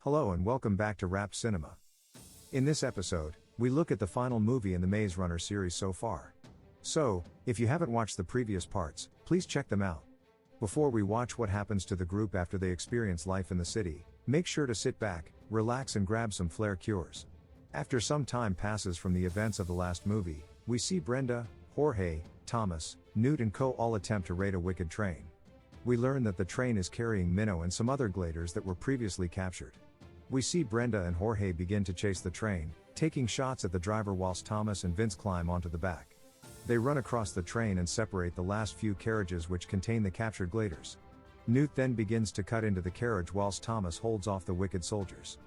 Hello and welcome back to Wrap Cinema. In this episode, we look at the final movie in the Maze Runner series so far. So, if you haven't watched the previous parts, please check them out. Before we watch what happens to the group after they experience life in the city, make sure to sit back, relax and grab some flare cures. After some time passes from the events of the last movie, we see Brenda, Jorge, Thomas, Newt and Co. all attempt to raid a wicked train. We learn that the train is carrying Minnow and some other gladers that were previously captured. We see Brenda and Jorge begin to chase the train, taking shots at the driver whilst Thomas and Vince climb onto the back. They run across the train and separate the last few carriages which contain the captured gladers. Newt then begins to cut into the carriage whilst Thomas holds off the wicked soldiers.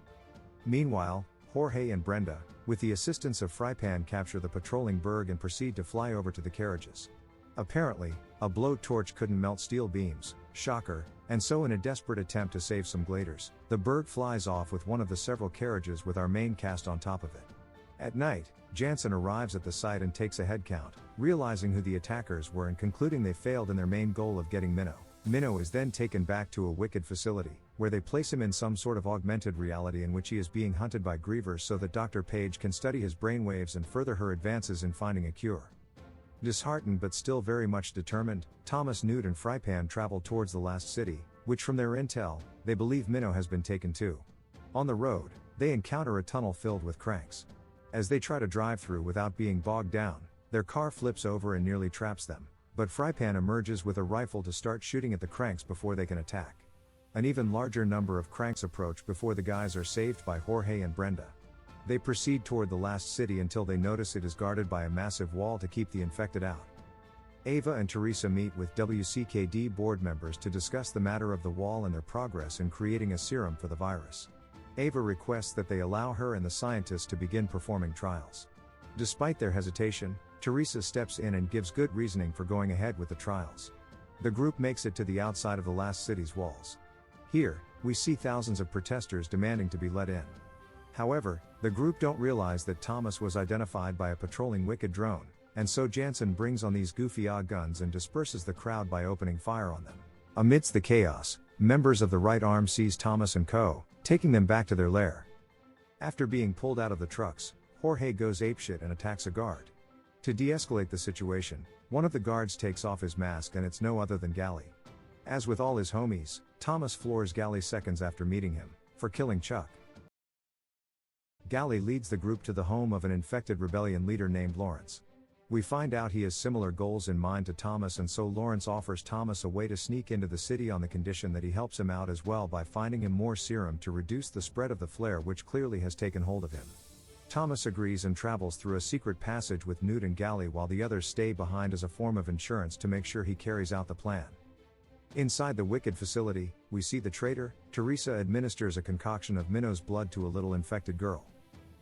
Meanwhile, Jorge and Brenda, with the assistance of Frypan, capture the patrolling berg and proceed to fly over to the carriages. Apparently, a blowtorch couldn't melt steel beams, shocker, and so in a desperate attempt to save some gladers, the berg flies off with one of the several carriages with our main cast on top of it. At night, Jansen arrives at the site and takes a head count, realizing who the attackers were and concluding they failed in their main goal of getting Minnow. Minnow is then taken back to a wicked facility, where they place him in some sort of augmented reality in which he is being hunted by grievers so that Dr. Page can study his brainwaves and further her advances in finding a cure. Disheartened but still very much determined, Thomas, Newt and Frypan travel towards the last city, which from their intel, they believe Minnow has been taken to. On the road, they encounter a tunnel filled with cranks. As they try to drive through without being bogged down, their car flips over and nearly traps them, but Frypan emerges with a rifle to start shooting at the cranks before they can attack. An even larger number of cranks approach before the guys are saved by Jorge and Brenda. They proceed toward the last city until they notice it is guarded by a massive wall to keep the infected out. Ava and Teresa meet with WCKD board members to discuss the matter of the wall and their progress in creating a serum for the virus. Ava requests that they allow her and the scientists to begin performing trials. Despite their hesitation, Teresa steps in and gives good reasoning for going ahead with the trials. The group makes it to the outside of the last city's walls. Here, we see thousands of protesters demanding to be let in. However, the group don't realize that Thomas was identified by a patrolling wicked drone, and so Jansen brings on these goofy guns and disperses the crowd by opening fire on them. Amidst the chaos, members of the right arm seize Thomas and Co., taking them back to their lair. After being pulled out of the trucks, Jorge goes apeshit and attacks a guard. To de-escalate the situation, one of the guards takes off his mask and it's no other than Gally. As with all his homies, Thomas floors Gally seconds after meeting him, for killing Chuck. Gally leads the group to the home of an infected rebellion leader named Lawrence. We find out he has similar goals in mind to Thomas, and so Lawrence offers Thomas a way to sneak into the city on the condition that he helps him out as well by finding him more serum to reduce the spread of the flare which clearly has taken hold of him. Thomas agrees and travels through a secret passage with Newt and Gally while the others stay behind as a form of insurance to make sure he carries out the plan. Inside the wicked facility, we see the traitor. Teresa administers a concoction of Minnow's blood to a little infected girl.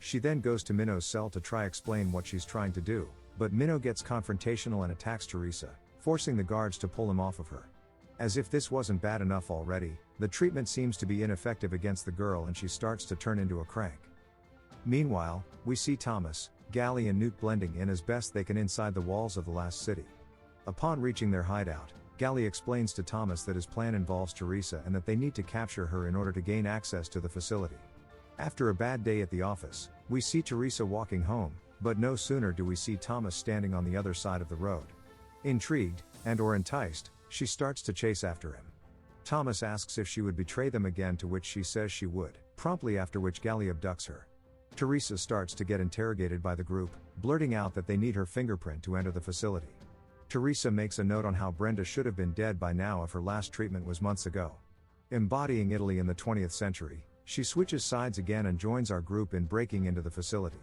She then goes to Minnow's cell to try explain what she's trying to do, but Minnow gets confrontational and attacks Teresa, forcing the guards to pull him off of her. As if this wasn't bad enough already, the treatment seems to be ineffective against the girl and she starts to turn into a crank. Meanwhile, we see Thomas, Gally and Newt blending in as best they can inside the walls of the last city. Upon reaching their hideout, Gally explains to Thomas that his plan involves Teresa and that they need to capture her in order to gain access to the facility. After a bad day at the office, we see Teresa walking home, but no sooner do we see Thomas standing on the other side of the road. Intrigued, and/or enticed, she starts to chase after him. Thomas asks if she would betray them again, to which she says she would, promptly after which Gally abducts her. Teresa starts to get interrogated by the group, blurting out that they need her fingerprint to enter the facility. Teresa makes a note on how Brenda should have been dead by now if her last treatment was months ago. Embodying Italy in the 20th century, she switches sides again and joins our group in breaking into the facility.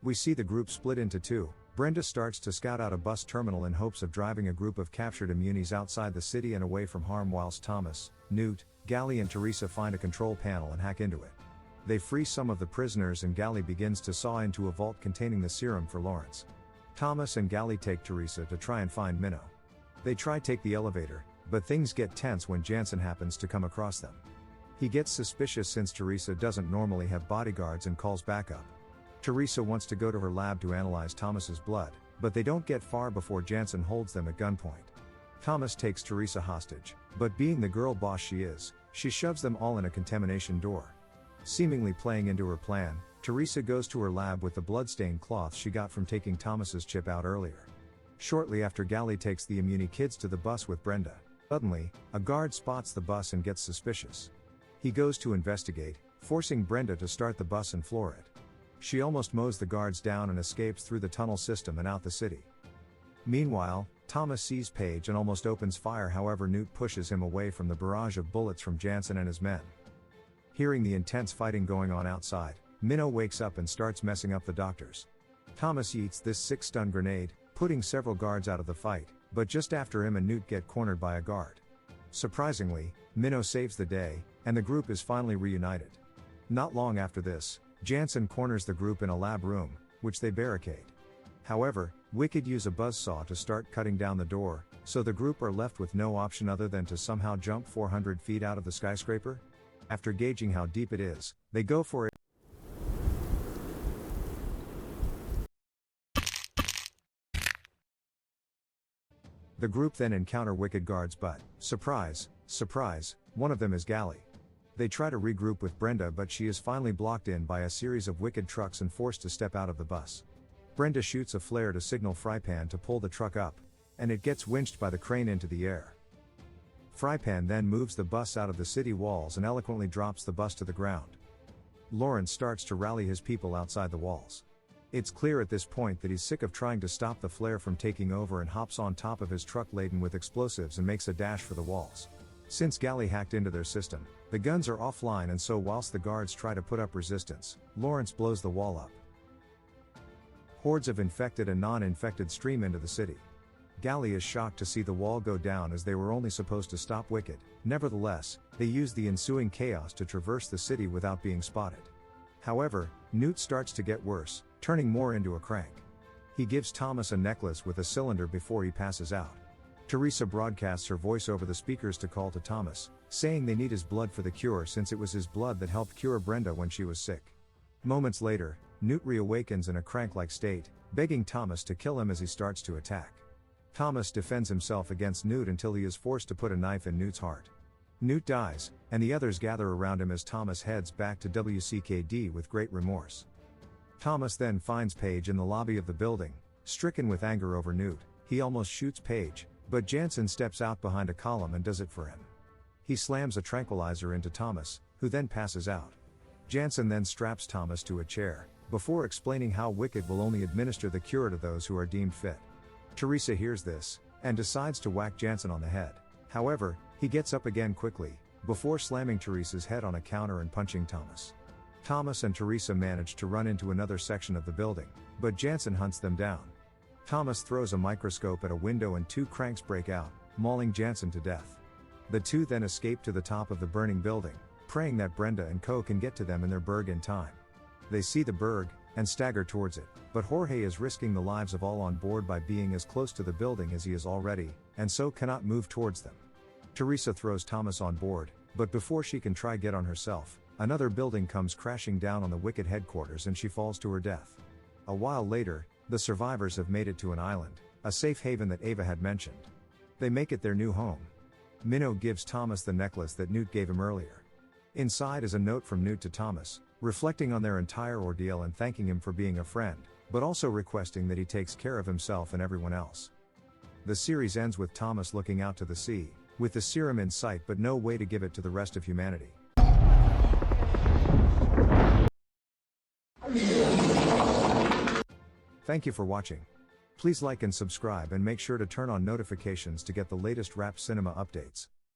We see the group split into two. Brenda starts to scout out a bus terminal in hopes of driving a group of captured immunities outside the city and away from harm, whilst Thomas, Newt, Gally and Teresa find a control panel and hack into it. They free some of the prisoners and Gally begins to saw into a vault containing the serum for Lawrence. Thomas and Gally take Teresa to try and find Minnow. They try take the elevator, but things get tense when Jansen happens to come across them. He gets suspicious since Teresa doesn't normally have bodyguards and calls backup. Teresa wants to go to her lab to analyze Thomas's blood, but they don't get far before Jansen holds them at gunpoint. Thomas takes Teresa hostage, but being the girl boss she is, she shoves them all in a contamination door. Seemingly playing into her plan, Teresa goes to her lab with the bloodstained cloth she got from taking Thomas's chip out earlier. Shortly after, Gally takes the Immuni kids to the bus with Brenda. Suddenly, a guard spots the bus and gets suspicious. He goes to investigate, forcing Brenda to start the bus and floor it. She almost mows the guards down and escapes through the tunnel system and out the city. Meanwhile, Thomas sees Paige and almost opens fire, however Newt pushes him away from the barrage of bullets from Jansen and his men. Hearing the intense fighting going on outside, Minnow wakes up and starts messing up the doctors. Thomas eats this 6-stun grenade, putting several guards out of the fight, but just after him and Newt get cornered by a guard. Surprisingly, Minnow saves the day, and the group is finally reunited. Not long after this, Jansen corners the group in a lab room, which they barricade. However, Wicked use a buzzsaw to start cutting down the door, so the group are left with no option other than to somehow jump 400 feet out of the skyscraper. After gauging how deep it is, they go for it. The group then encounter Wicked guards, but, surprise, surprise, one of them is Gally. They try to regroup with Brenda, but she is finally blocked in by a series of Wicked trucks and forced to step out of the bus. Brenda shoots a flare to signal Frypan to pull the truck up, and it gets winched by the crane into the air. Frypan then moves the bus out of the city walls and eloquently drops the bus to the ground. Lawrence starts to rally his people outside the walls. It's clear at this point that he's sick of trying to stop the flare from taking over and hops on top of his truck laden with explosives and makes a dash for the walls. Since Gally hacked into their system, the guns are offline, and so whilst the guards try to put up resistance, Lawrence blows the wall up. Hordes of infected and non-infected stream into the city. Gally is shocked to see the wall go down, as they were only supposed to stop Wicked. Nevertheless, they use the ensuing chaos to traverse the city without being spotted. However, Newt starts to get worse, turning more into a crank. He gives Thomas a necklace with a cylinder before he passes out. Teresa broadcasts her voice over the speakers to call to Thomas, saying they need his blood for the cure, since it was his blood that helped cure Brenda when she was sick. Moments later, Newt reawakens in a crank-like state, begging Thomas to kill him as he starts to attack. Thomas defends himself against Newt until he is forced to put a knife in Newt's heart. Newt dies, and the others gather around him as Thomas heads back to WCKD with great remorse. Thomas then finds Paige in the lobby of the building. Stricken with anger over Newt, he almost shoots Paige, but Jansen steps out behind a column and does it for him. He slams a tranquilizer into Thomas, who then passes out. Jansen then straps Thomas to a chair, before explaining how Wicked will only administer the cure to those who are deemed fit. Teresa hears this, and decides to whack Jansen on the head. However, he gets up again quickly, before slamming Teresa's head on a counter and punching Thomas. Thomas and Teresa manage to run into another section of the building, but Jansen hunts them down. Thomas throws a microscope at a window and 2 cranks break out, mauling Jansen to death. The 2 then escape to the top of the burning building, praying that Brenda and Co can get to them in their berg in time. They see the berg, and stagger towards it, but Jorge is risking the lives of all on board by being as close to the building as he is already, and so cannot move towards them. Teresa throws Thomas on board, but before she can try get on herself, another building comes crashing down on the Wicked headquarters and she falls to her death. A while later, the survivors have made it to an island, a safe haven that Ava had mentioned. They make it their new home. Minnow gives Thomas the necklace that Newt gave him earlier. Inside is a note from Newt to Thomas, reflecting on their entire ordeal and thanking him for being a friend, but also requesting that he takes care of himself and everyone else. The series ends with Thomas looking out to the sea, with the serum in sight but no way to give it to the rest of humanity. Thank you for watching. Please like and subscribe, and make sure to turn on notifications to get the latest Rap Cinema updates.